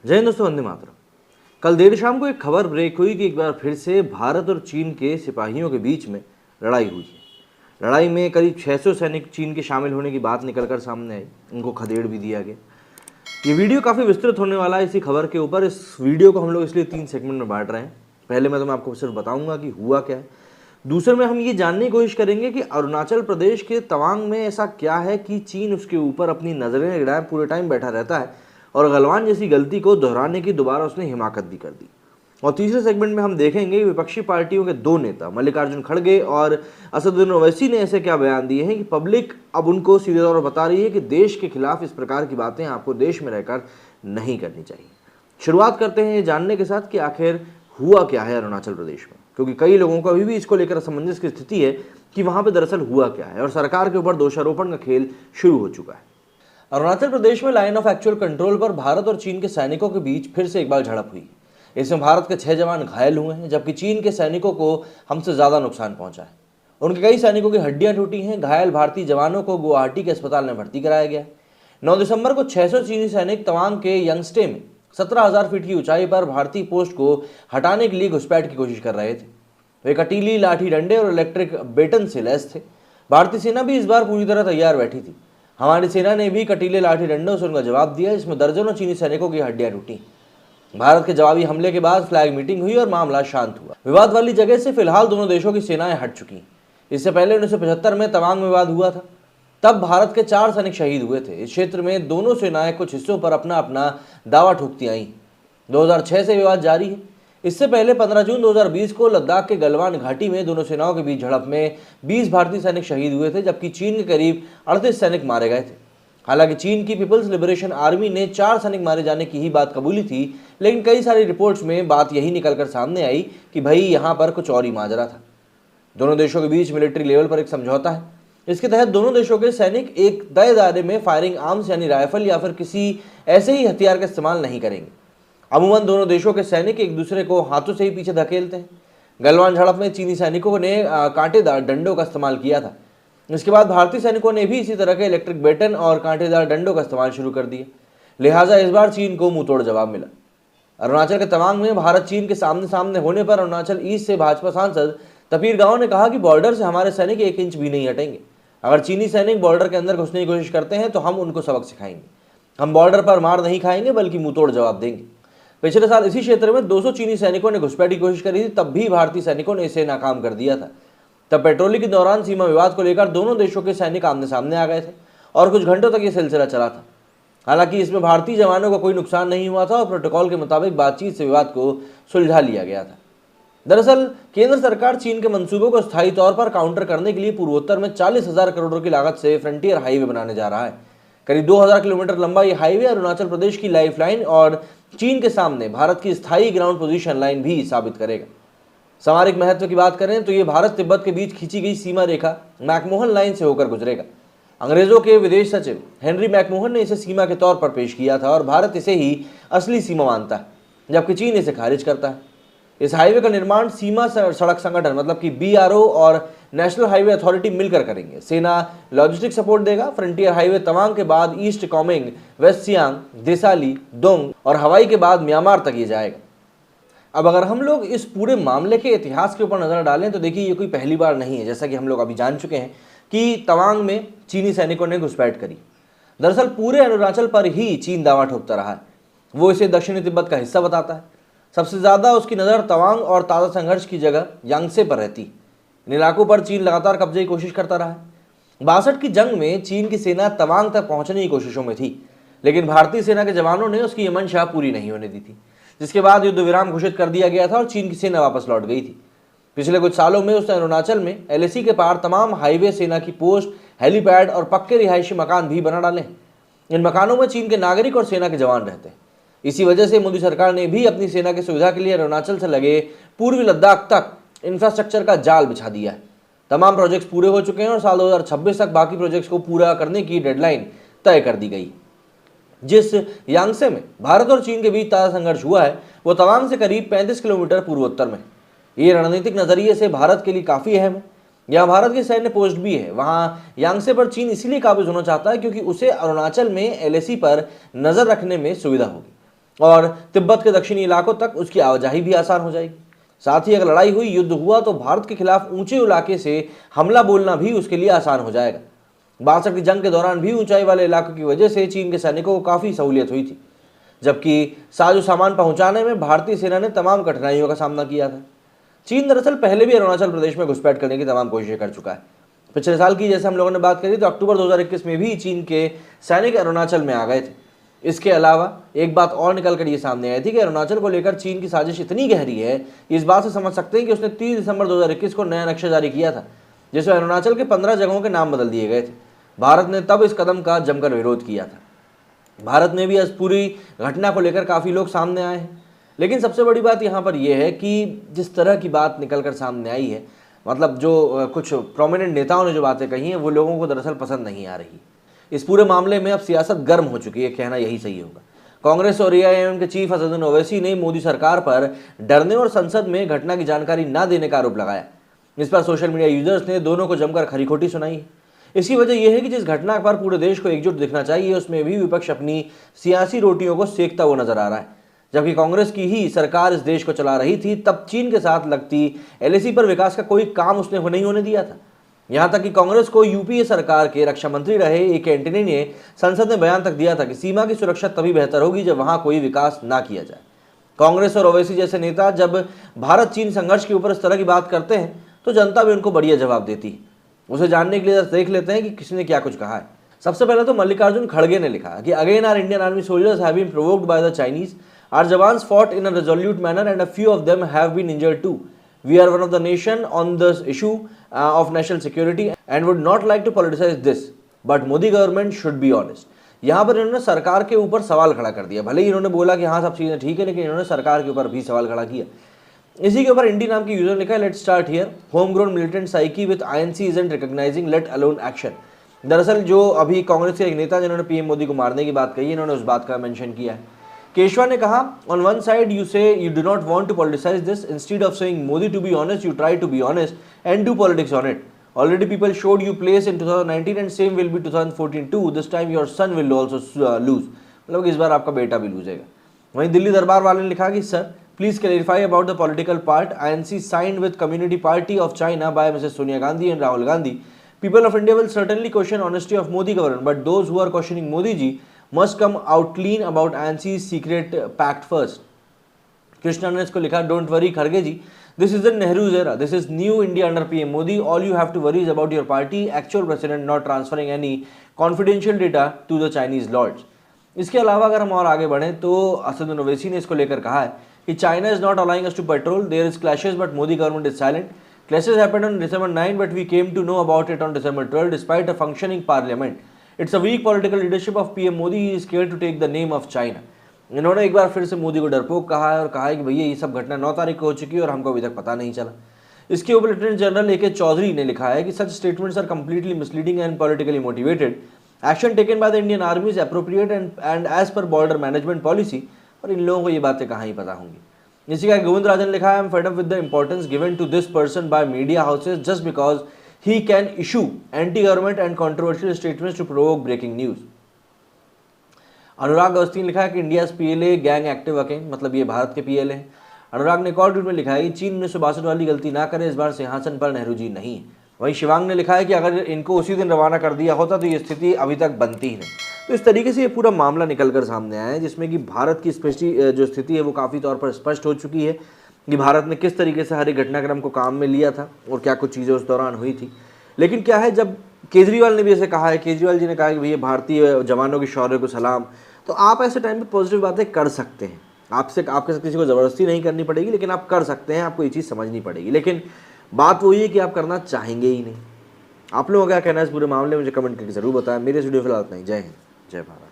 जय हिंद दोस्तों, वंदे मातरम। कल देर शाम को एक खबर ब्रेक हुई कि एक बार फिर से भारत और चीन के सिपाहियों के बीच में लड़ाई हुई है। लड़ाई में करीब 600 सैनिक चीन के शामिल होने की बात निकलकर सामने आई। उनको खदेड़ भी दिया गया। ये वीडियो काफ़ी विस्तृत होने वाला है इसी खबर के ऊपर। इस वीडियो को हम लोग इसलिए 3 सेगमेंट में बांट रहे हैं। पहले मैं आपको सिर्फ बताऊंगा कि हुआ क्या है। दूसरे में हम ये जानने की कोशिश करेंगे कि अरुणाचल प्रदेश के तवांग में ऐसा क्या है कि चीन उसके ऊपर अपनी नज़रें गड़ाए पूरे टाइम बैठा रहता है और गलवान जैसी गलती को दोहराने की दोबारा उसने हिमाकत भी कर दी। और तीसरे सेगमेंट में हम देखेंगे विपक्षी पार्टियों के 2 नेता मल्लिकार्जुन खड़गे और असदुद्दीन ओवैसी ने ऐसे क्या बयान दिए हैं कि पब्लिक अब उनको सीधे तौर पर बता रही है कि देश के खिलाफ इस प्रकार की बातें आपको देश में रहकर नहीं करनी चाहिए। शुरुआत करते हैं ये जानने के साथ कि आखिर हुआ क्या है अरुणाचल प्रदेश में, क्योंकि कई लोगों को अभी भी इसको लेकर असमंजस की स्थिति है कि वहां पर दरअसल हुआ क्या है और सरकार के ऊपर दोषारोपण का खेल शुरू हो चुका है। अरुणाचल प्रदेश में लाइन ऑफ एक्चुअल कंट्रोल पर भारत और चीन के सैनिकों के बीच फिर से एक बार झड़प हुई। इसमें भारत के 6 जवान घायल हुए हैं, जबकि चीन के सैनिकों को हमसे ज्यादा नुकसान पहुंचा है। उनके कई सैनिकों की हड्डियां टूटी हैं। घायल भारतीय जवानों को गुवाहाटी के अस्पताल में भर्ती कराया गया। 9 दिसंबर को 600 चीनी सैनिक तवांग के यंगस्टे में 17,000 फीट की ऊंचाई पर भारतीय पोस्ट को हटाने के लिए घुसपैठ की कोशिश कर रहे थे। वे कटीली लाठी डंडे और इलेक्ट्रिक बेटन से लैस थे। भारतीय सेना भी इस बार पूरी तरह तैयार बैठी थी। हमारी सेना ने भी कटीले लाठी डंडों से उनका जवाब दिया, जिसमें दर्जनों चीनी सैनिकों की हड्डियां टूटी। भारत के जवाबी हमले के बाद फ्लैग मीटिंग हुई और मामला शांत हुआ। विवाद वाली जगह से फिलहाल दोनों देशों की सेनाएं हट चुकी। इससे पहले 1975 में तवांग में विवाद हुआ था। तब भारत के 4 सैनिक शहीद हुए थे। इस क्षेत्र में दोनों सेनाएं कुछ हिस्सों पर अपना अपना दावा ठोकती आई। 2006 से विवाद जारी है। इससे पहले 15 जून 2020 को लद्दाख के गलवान घाटी में दोनों सेनाओं के बीच झड़प में 20 भारतीय सैनिक शहीद हुए थे, जबकि चीन के करीब 38 सैनिक मारे गए थे। हालांकि चीन की पीपल्स लिबरेशन आर्मी ने 4 सैनिक मारे जाने की ही बात कबूली थी, लेकिन कई सारी रिपोर्ट्स में बात यही निकलकर सामने आई कि भाई यहां पर कुछ और ही माजरा था। दोनों देशों के बीच मिलिट्री लेवल पर एक समझौता है। इसके तहत दोनों देशों के सैनिक एक तय दायरे में फायरिंग आर्म्स यानी राइफल या फिर किसी ऐसे ही हथियार का इस्तेमाल नहीं करेंगे। अमूमन दोनों देशों के सैनिक एक दूसरे को हाथों से ही पीछे धकेलते हैं। गलवान झड़प में चीनी सैनिकों ने कांटेदार डंडों का इस्तेमाल किया था। इसके बाद भारतीय सैनिकों ने भी इसी तरह के इलेक्ट्रिक बेटन और कांटेदार डंडों का इस्तेमाल शुरू कर दिया। लिहाजा इस बार चीन को मुंहतोड़ जवाब मिला। अरुणाचल के तवांग में भारत चीन के सामने सामने होने पर अरुणाचल ईस्ट से भाजपा सांसद तपीर गांव ने कहा कि बॉर्डर से हमारे सैनिक 1 इंच भी नहीं हटेंगे। अगर चीनी सैनिक बॉर्डर के अंदर घुसने की कोशिश करते हैं तो हम उनको सबक सिखाएंगे। हम बॉर्डर पर मार नहीं खाएंगे बल्कि मुंहतोड़ जवाब देंगे। पिछले साल इसी क्षेत्र में 200 चीनी सैनिकों ने घुसपैठ की कोशिश करी थी, तब भी भारतीय सैनिकों ने इसे नाकाम कर दिया था। तब पेट्रोलिंग के दौरान सीमा विवाद को लेकर दोनों देशों के सैनिक आमने सामने आ गए थे और कुछ घंटों तक ये सिलसिला चला था। हालांकि इसमें भारतीय जवानों का कोई नुकसान नहीं हुआ था और प्रोटोकॉल के मुताबिक बातचीत से विवाद को सुलझा लिया गया था। दरअसल केंद्र सरकार चीन के मंसूबों को स्थायी तौर पर काउंटर करने के लिए पूर्वोत्तर में 40,000 करोड़ की लागत से फ्रंटियर हाईवे बनाने जा रहा है। करीब 2000 किलोमीटर लंबा ये हाईवे अरुणाचल प्रदेश की लाइफलाइन और चीन के सामने भारत की स्थायी ग्राउंड पोजीशन लाइन भी साबित करेगा। सामरिक महत्व की बात करें तो ये भारत तिब्बत के बीच खींची गई सीमा रेखा मैकमोहन लाइन से होकर गुजरेगा। अंग्रेजों के विदेश सचिव हेनरी मैकमोहन ने इसे सीमा के तौर पर पेश किया था और भारत इसे ही असली सीमा मानता है, जबकि चीन इसे खारिज करता है। इस हाईवे का निर्माण सीमा सड़क संगठन मतलब कि BRO और नेशनल हाईवे अथॉरिटी मिलकर करेंगे। सेना लॉजिस्टिक सपोर्ट देगा। फ्रंटियर हाईवे तवांग के बाद ईस्ट कामेंग, वेस्ट सियांग, देसाली, दोंग और हवाई के बाद म्यांमार तक ये जाएगा। अब अगर हम लोग इस पूरे मामले के इतिहास के ऊपर नजर डालें तो देखिए ये कोई पहली बार नहीं है। जैसा कि हम लोग अभी जान चुके हैं कि तवांग में चीनी सैनिकों ने घुसपैठ करी। दरअसल पूरे अरुणाचल पर ही चीन दावा ठोकता रहा है। वो इसे दक्षिणी तिब्बत का हिस्सा बताता है। सबसे ज्यादा उसकी नज़र तवांग और ताज़ा संघर्ष की जगह यांगसे पर रहती। इन इलाकों पर चीन लगातार कब्जे की कोशिश करता रहा है। 62 की जंग में चीन की सेना तवांग तक पहुंचने की कोशिशों में थी, लेकिन भारतीय सेना के जवानों ने उसकी ये मंशा पूरी नहीं होने दी थी, जिसके बाद युद्ध विराम घोषित कर दिया गया था और चीन की सेना वापस लौट गई थी। पिछले कुछ सालों में उसने अरुणाचल में LAC के पार तमाम हाईवे, सेना की पोस्ट, हेलीपैड और पक्के रिहायशी मकान भी बना डाले। इन मकानों में चीन के नागरिक और सेना के जवान रहते हैं। इसी वजह से मोदी सरकार ने भी अपनी सेना की सुविधा के लिए अरुणाचल से लगे पूर्वी लद्दाख तक इंफ्रास्ट्रक्चर का जाल बिछा दिया है। तमाम प्रोजेक्ट्स पूरे हो चुके हैं और साल 2026 तक बाकी प्रोजेक्ट्स को पूरा करने की डेडलाइन तय कर दी गई। जिस यांगसे में भारत और चीन के बीच ताज़ा संघर्ष हुआ है वो तवांग से करीब 35 किलोमीटर पूर्वोत्तर में। ये रणनीतिक नजरिए से भारत के लिए काफी अहम है। यहाँ भारत की सैन्य पोस्ट भी है। वहाँ यांगसे पर चीन इसीलिए काबिज होना चाहता है क्योंकि उसे अरुणाचल में LAC पर नजर रखने में सुविधा होगी। और तिब्बत के दक्षिणी इलाकों तक उसकी आवाजाही भी आसान हो जाएगी। साथ ही अगर लड़ाई हुई, युद्ध हुआ, तो भारत के खिलाफ ऊंचे इलाके से हमला बोलना भी उसके लिए आसान हो जाएगा। 62 की जंग के दौरान भी ऊंचाई वाले इलाकों की वजह से चीन के सैनिकों को काफ़ी सहूलियत हुई थी, जबकि साजो सामान पहुंचाने में भारतीय सेना ने तमाम कठिनाइयों का सामना किया था। चीन दरअसल पहले भी अरुणाचल प्रदेश में घुसपैठ करने की तमाम कोशिशें कर चुका है। पिछले साल की जैसे हम लोगों ने बात करी तो अक्टूबर 2021 में भी चीन के सैनिक अरुणाचल में आ गए थे। इसके अलावा एक बात और निकल कर ये सामने आई थी कि अरुणाचल को लेकर चीन की साजिश इतनी गहरी है, इस बात से समझ सकते हैं कि उसने 30 दिसंबर 2021 को नया नक्शा जारी किया था, जिसमें अरुणाचल के 15 जगहों के नाम बदल दिए गए थे। भारत ने तब इस कदम का जमकर विरोध किया था। भारत में भी इस पूरी घटना को लेकर काफ़ी लोग सामने आए हैं, लेकिन सबसे बड़ी बात यहाँ पर यह है कि जिस तरह की बात निकल कर सामने आई है, मतलब जो कुछ प्रोमिनेंट नेताओं ने जो बातें कही हैं, वो लोगों को दरअसल पसंद नहीं आ रही। इस पूरे मामले में अब सियासत गर्म हो चुकी है, कहना यही सही होगा। कांग्रेस और एआईएम के चीफ असदुद्दीन ओवैसी ने मोदी सरकार पर डरने और संसद में घटना की जानकारी न देने का आरोप लगाया। इस पर सोशल मीडिया यूजर्स ने दोनों को जमकर खरी खोटी सुनाई है। इसकी वजह यह है कि जिस घटना पर पूरे देश को एकजुट दिखना चाहिए, उसमें भी विपक्ष अपनी सियासी रोटियों को सेकता हुआ नजर आ रहा है। जबकि कांग्रेस की ही सरकार इस देश को चला रही थी, तब चीन के साथ लगती एलएसी पर विकास का कोई काम उसने नहीं होने दिया था। यहां तक कि कांग्रेस को यूपीए सरकार के रक्षा मंत्री रहे ए के एंटनी ने संसद में बयान तक दिया था कि सीमा की सुरक्षा तभी बेहतर होगी जब वहां कोई विकास ना किया जाए। कांग्रेस और ओवैसी जैसे नेता जब भारत चीन संघर्ष के ऊपर इस तरह की बात करते हैं, तो जनता भी उनको बढ़िया जवाब देती है। उसे जानने के लिए देख लेते हैं कि किसने क्या कुछ कहा है। सबसे पहले तो मल्लिकार्जुन खड़गे ने लिखा कि again are Indian army soldiers have been provoked by the Chinese. Our jawans fought in a resolute manner and a few of them have been injured too. We are one of the nation on this issue of national security and would not like to politicize this. But Modi government should be honest. यहाँ पर इन्होंने सरकार के ऊपर सवाल खड़ा कर दिया। भले ही इन्होंने बोला कि हाँ सब चीज़ें ठीक है, लेकिन इन्होंने सरकार के ऊपर भी सवाल खड़ा किया। इसी के ऊपर इंडी नाम की यूजर ने लिखा है, let's start here, home grown militant psyche with INC isn't recognising let alone action. दरअसल जो अभी कांग्रेस के एक नेता जिन्होंने पीएम मोदी को मारने की बात कही, इन्होंने उस बात का मेंशन किया है। केशवा ने कहा, on one side you say you do not want to politicise this, instead of saying Modi to be honest you try to be honest and do politics on it. Already people showed you place in 2019 and same will be 2014 too. This time your son will also lose. मतलब इस बार आपका बेटा भी लूजेगा। वहीं दिल्ली दरबार वाले ने लिखा कि sir please clarify about the political part INC signed with Community Party of China by Mrs. Sonia Gandhi and Rahul Gandhi. People of India will certainly question honesty of Modi government, but those who are questioning Modi ji must come out clean about INC's secret pact first. Krishna ने इसको लिखा, don't worry खड़गे जी, this is the Nehru's era, this is new India under PM Modi, all you have to worry is about your party, actual president not transferring any confidential data to the Chinese lords. इसके अलावा अगर हम और आगे बढ़ें तो असदुद्दीन ओवैसी ने इसको लेकर कहा है कि China is not allowing us to patrol, there is clashes but Modi government is silent. Clashes happened on December 9 but we came to know about it on December 12 despite a functioning parliament. It's a weak political leadership of PM Modi, he is scared to take the name of China. इन्होंने एक बार फिर से मोदी को डरपोक कहा है और कहा है कि भैया ये सब घटना 9 तारीख को हो चुकी है और हमको अभी तक पता नहीं चला। इसके ऊपर लेफ्टिनेंट जनरल AK चौधरी ने लिखा है कि such statements are completely misleading and politically motivated, action taken by the Indian army is appropriate and as per border management policy. और इन लोगों को ये बातें कहाँ ही पता होंगी। इसी का गोविंद राजन ने लिखा है, I am fed up with the importance given to this person by media houses just because he can issue anti government and controversial statements to provoke breaking news. Anurag Awasthi ने लिखा है कि India PLA gang active again, मतलब ये भारत के PLA हैं। अनुराग ने एक और ट्वीट में लिखा है कि चीन 1962 वाली गलती ना करे, इस बार सिंहासन पर नेहरू जी नहीं है। वहीं शिवांग ने लिखा है कि अगर इनको उसी दिन रवाना कर दिया होता तो ये स्थिति अभी तक बनती ही नहीं। तो इस तरीके से ये पूरा मामला निकल कर सामने आया है, जिसमें कि भारत की जो स्थिति है वो काफ़ी तौर पर स्पष्ट हो चुकी है कि भारत ने किस तरीके से हर एक घटनाक्रम को काम में लिया था और क्या कुछ चीज़ें उस दौरान हुई थी। लेकिन क्या है, जब केजरीवाल ने भी ऐसे कहा है, केजरीवाल जी ने कहा कि भैया भारतीय जवानों के शौर्य को सलाम, तो आप ऐसे टाइम पे पॉजिटिव बातें कर सकते हैं। आपके साथ किसी को ज़बरदस्ती नहीं करनी पड़ेगी, लेकिन आप कर सकते हैं, आपको ये चीज़ समझनी पड़ेगी। लेकिन बात वही है कि आप करना चाहेंगे ही नहीं। आप लोगों का क्या कहना है इस पूरे मामले में, मुझे कमेंट करके ज़रूर बताएं। मेरे वीडियो फिलहाल इतना ही। जय हिंद, जय भारत।